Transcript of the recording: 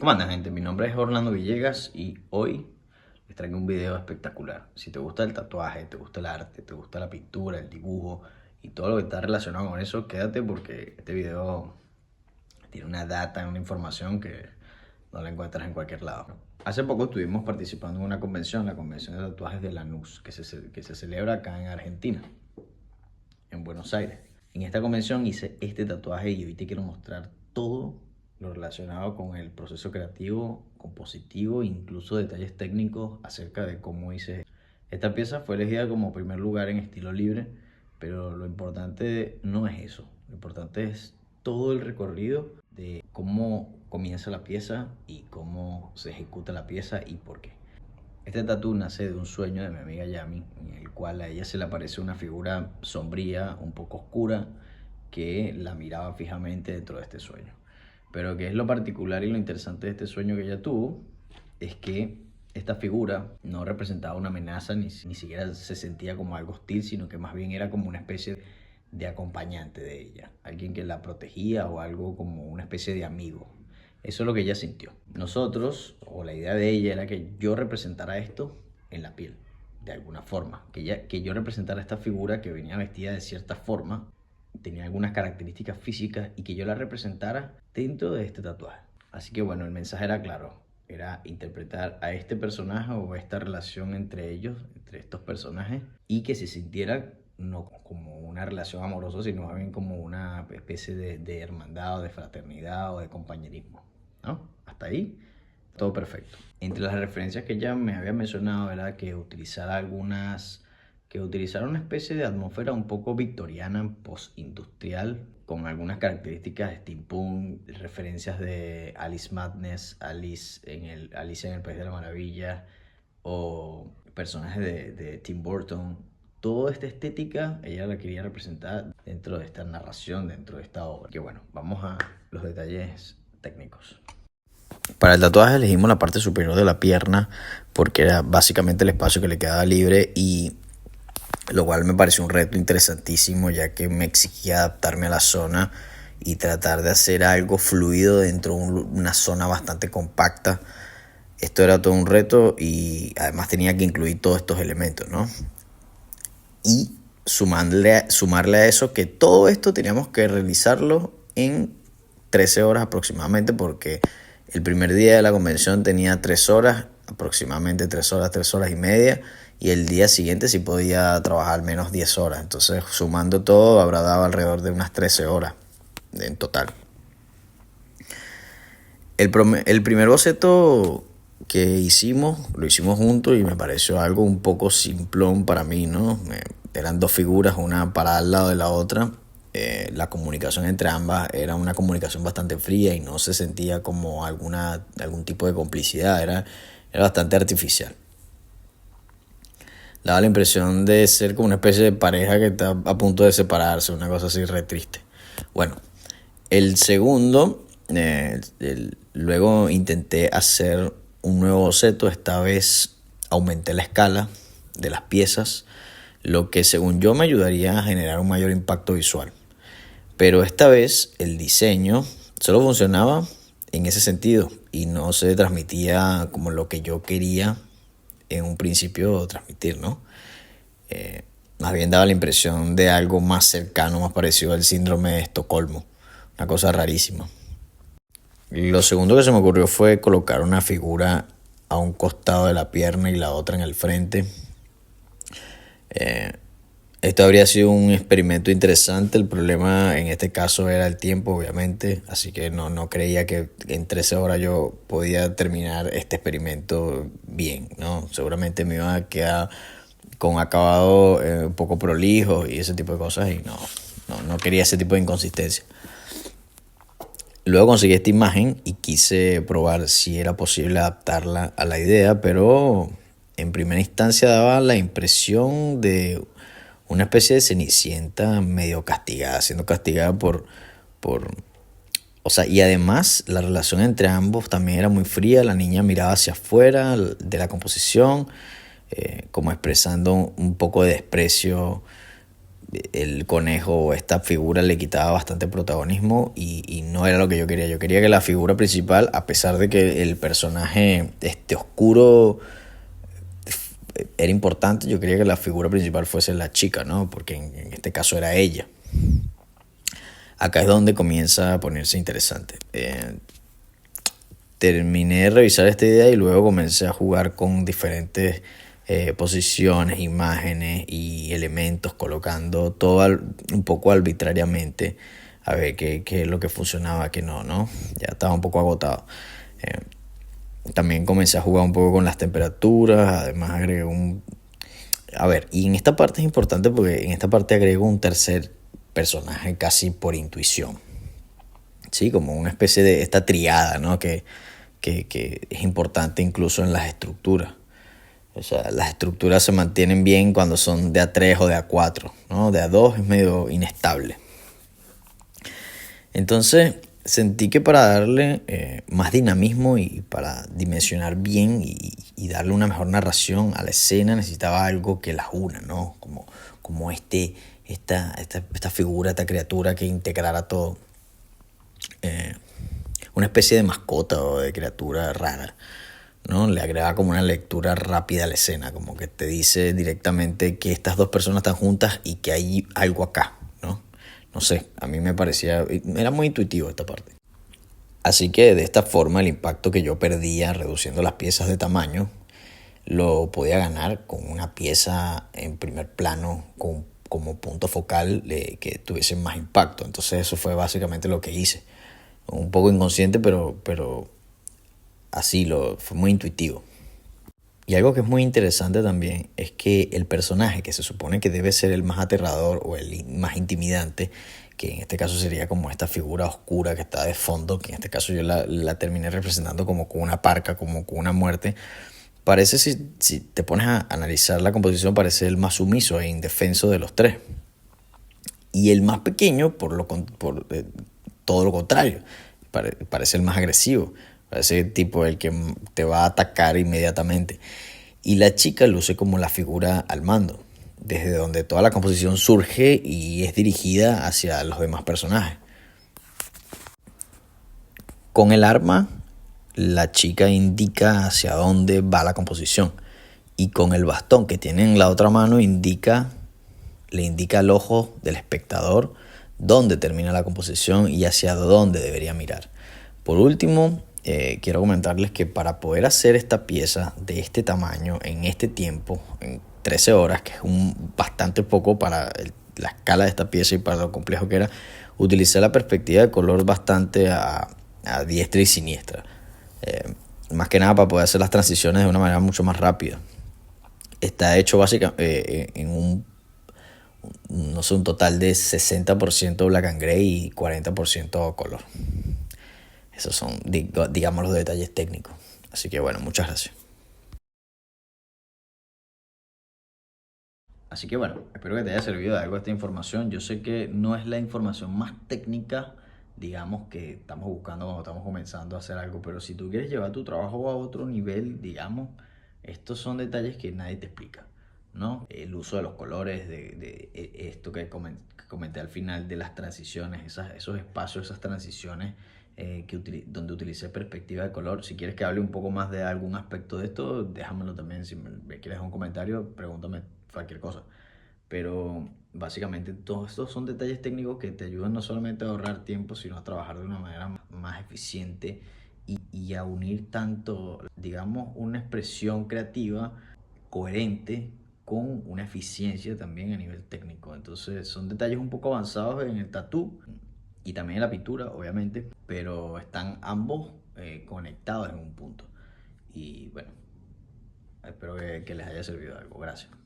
¿Cómo andan, gente? Mi nombre es Orlando Villegas y hoy les traigo un video espectacular. Si te gusta el tatuaje, te gusta el arte, te gusta la pintura, el dibujo y todo lo que está relacionado con eso, quédate porque este video tiene una data, una información que no la encuentras en cualquier lado. Hace poco estuvimos participando en una convención, la convención de tatuajes de Lanús, que se celebra acá en Argentina, en Buenos Aires. En esta convención hice este tatuaje y hoy te quiero mostrar todo lo relacionado con el proceso creativo, compositivo, incluso detalles técnicos acerca de cómo hice. Esta pieza fue elegida como primer lugar en estilo libre, pero lo importante no es eso. Lo importante es todo el recorrido de cómo comienza la pieza y cómo se ejecuta la pieza y por qué. Este tatú nace de un sueño de mi amiga Yami, en el cual a ella se le aparece una figura sombría, un poco oscura, que la miraba fijamente dentro de este sueño. Pero que es lo particular y lo interesante de este sueño que ella tuvo, es que esta figura no representaba una amenaza, ni siquiera se sentía como algo hostil, sino que más bien era como una especie de acompañante de ella, alguien que la protegía o algo como una especie de amigo. Eso es lo que ella sintió. Nosotros, o la idea de ella era que yo representara esto en la piel, de alguna forma. Que yo representara esta figura que venía vestida de cierta forma, tenía algunas características físicas y que yo la representara dentro de este tatuaje. Así que bueno, el mensaje era claro. Era interpretar a este personaje o esta relación entre ellos, entre estos personajes, y que se sintiera no como una relación amorosa, sino más bien como una especie de hermandad o de fraternidad o de compañerismo, ¿no? Hasta ahí, todo perfecto. Entre las referencias que ella me había mencionado era que utilizara una especie de atmósfera un poco victoriana, post-industrial, con algunas características de steampunk, referencias de Alice Madness, Alice en el País de la Maravilla, o personajes de Tim Burton. Toda esta estética ella la quería representar dentro de esta narración, dentro de esta obra. Que bueno, vamos a los detalles técnicos. Para el tatuaje elegimos la parte superior de la pierna porque era básicamente el espacio que le quedaba libre, y lo cual me pareció un reto interesantísimo, ya que me exigía adaptarme a la zona y tratar de hacer algo fluido dentro de una zona bastante compacta. Esto era todo un reto y además tenía que incluir todos estos elementos, ¿no? Y sumarle a eso que todo esto teníamos que realizarlo en 13 horas aproximadamente, porque el primer día de la convención tenía 3 horas, aproximadamente 3 horas y media, y el día siguiente sí podía trabajar al menos 10 horas. Entonces, sumando todo, habrá dado alrededor de unas 13 horas en total. El primer boceto que lo hicimos juntos y me pareció algo un poco simplón para mí, ¿no? Eran dos figuras, una parada al lado de la otra. La comunicación entre ambas era una comunicación bastante fría y no se sentía como algún tipo de complicidad, era bastante artificial. Daba la impresión de ser como una especie de pareja que está a punto de separarse, una cosa así re triste. Bueno, el segundo, luego intenté hacer un nuevo boceto. Esta vez aumenté la escala de las piezas, lo que según yo me ayudaría a generar un mayor impacto visual. Pero esta vez el diseño solo funcionaba en ese sentido y no se transmitía como lo que yo quería en un principio transmitir, ¿no? Más bien daba la impresión de algo más cercano, más parecido al síndrome de Estocolmo, una cosa rarísima. Lo segundo que se me ocurrió fue colocar una figura a un costado de la pierna y la otra en el frente. Esto habría sido un experimento interesante. El problema en este caso era el tiempo, obviamente, así que no creía que en 13 horas yo podía terminar este experimento bien, ¿no? Seguramente me iba a quedar con acabado un poco prolijo y ese tipo de cosas, y no quería ese tipo de inconsistencia. Luego conseguí esta imagen y quise probar si era posible adaptarla a la idea, pero en primera instancia daba la impresión de una especie de Cenicienta medio castigada, siendo castigada o sea, y además la relación entre ambos también era muy fría. La niña miraba hacia afuera de la composición, como expresando un poco de desprecio el conejo o esta figura le quitaba bastante protagonismo y no era lo que yo quería. Yo quería que la figura principal, a pesar de que el personaje oscuro era importante, yo quería que la figura principal fuese la chica, ¿no? Porque en este caso era ella. Acá es donde comienza a ponerse interesante. Terminé de revisar esta idea y luego comencé a jugar con diferentes posiciones, imágenes y elementos, colocando todo un poco arbitrariamente a ver qué es lo que funcionaba, qué no, ¿no? Ya estaba un poco agotado. También comencé a jugar un poco con las temperaturas, además agregué un... A ver, y en esta parte es importante porque en esta parte agrego un tercer personaje casi por intuición. Sí, como una especie de esta triada, ¿no? Que es importante incluso en las estructuras. O sea, las estructuras se mantienen bien cuando son de A3 o de A4, ¿no? De A2 es medio inestable. Entonces sentí que para darle más dinamismo y para dimensionar bien y darle una mejor narración a la escena necesitaba algo que las una, ¿no? Como esta figura, esta criatura que integrara todo. Una especie de mascota o de criatura rara, ¿no? Le agrega como una lectura rápida a la escena, como que te dice directamente que estas dos personas están juntas y que hay algo acá, ¿no? No sé, a mí me parecía, era muy intuitivo esta parte. Así que de esta forma el impacto que yo perdía reduciendo las piezas de tamaño lo podía ganar con una pieza en primer plano como punto focal que tuviese más impacto. Entonces eso fue básicamente lo que hice. Un poco inconsciente, pero así fue muy intuitivo. Y algo que es muy interesante también es que el personaje que se supone que debe ser el más aterrador o el más intimidante, que en este caso sería como esta figura oscura que está de fondo, que en este caso yo la terminé representando como con una parca, como con una muerte, parece, si te pones a analizar la composición, parece el más sumiso e indefenso de los tres. Y el más pequeño, por todo lo contrario, parece el más agresivo. Parece tipo el que te va a atacar inmediatamente. Y la chica luce como la figura al mando, desde donde toda la composición surge y es dirigida hacia los demás personajes. Con el arma, la chica indica hacia dónde va la composición. Y con el bastón que tiene en la otra mano le indica al ojo del espectador dónde termina la composición y hacia dónde debería mirar. Por último, quiero comentarles que para poder hacer esta pieza de este tamaño en este tiempo, en 13 horas, que es bastante poco para la escala de esta pieza y para lo complejo que era, utilicé la perspectiva de color bastante a diestra y siniestra. Más que nada para poder hacer las transiciones de una manera mucho más rápida. Está hecho básicamente en un total de 60% black and gray y 40% color. Esos son, digamos, los detalles técnicos. Así que bueno, muchas gracias. Así que bueno, espero que te haya servido de algo esta información. Yo sé que no es la información más técnica, digamos, que estamos buscando cuando estamos comenzando a hacer algo, pero si tú quieres llevar tu trabajo a otro nivel, digamos, estos son detalles que nadie te explica, ¿no? El uso de los colores, de esto que comenté al final de las transiciones, esos espacios, esas transiciones donde utilicé perspectiva de color. Si quieres que hable un poco más de algún aspecto de esto, déjamelo también. Si me quieres un comentario, pregúntame cualquier cosa. Pero básicamente todos estos son detalles técnicos que te ayudan no solamente a ahorrar tiempo, sino a trabajar de una manera más eficiente y a unir tanto, digamos, una expresión creativa coherente con una eficiencia también a nivel técnico. Entonces son detalles un poco avanzados en el tatú y también en la pintura, obviamente, pero están ambos conectados en un punto. Y bueno, espero que les haya servido algo. Gracias.